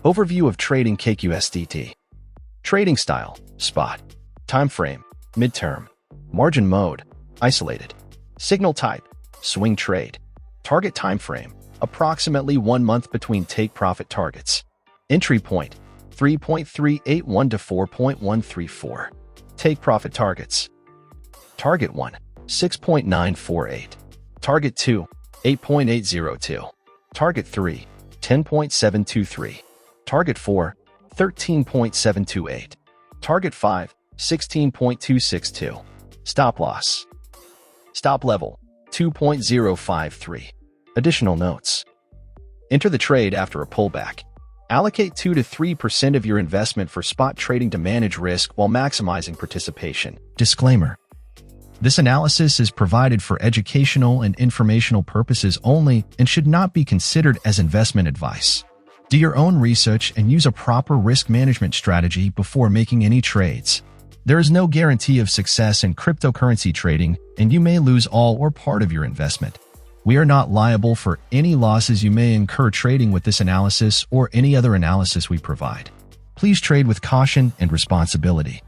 Overview of trading USDT. Trading style, spot. Time frame, midterm. Margin mode, isolated. Signal type, swing trade. Target time frame, approximately 1 month between take profit targets. Entry point, 3.381 to 4.134. Take profit targets. Target 1, 6.948. Target 2, 8.802. Target 3, 10.723. Target 4, 13.728. Target 5, 16.262. Stop loss. Stop level, 2.053. Additional notes. Enter the trade after a pullback. Allocate 2 to 3% of your investment for spot trading to manage risk while maximizing participation. Disclaimer. This analysis is provided for educational and informational purposes only and should not be considered as investment advice. Do your own research and use a proper risk management strategy before making any trades. There is no guarantee of success in cryptocurrency trading, and you may lose all or part of your investment. We are not liable for any losses you may incur trading with this analysis or any other analysis we provide. Please trade with caution and responsibility.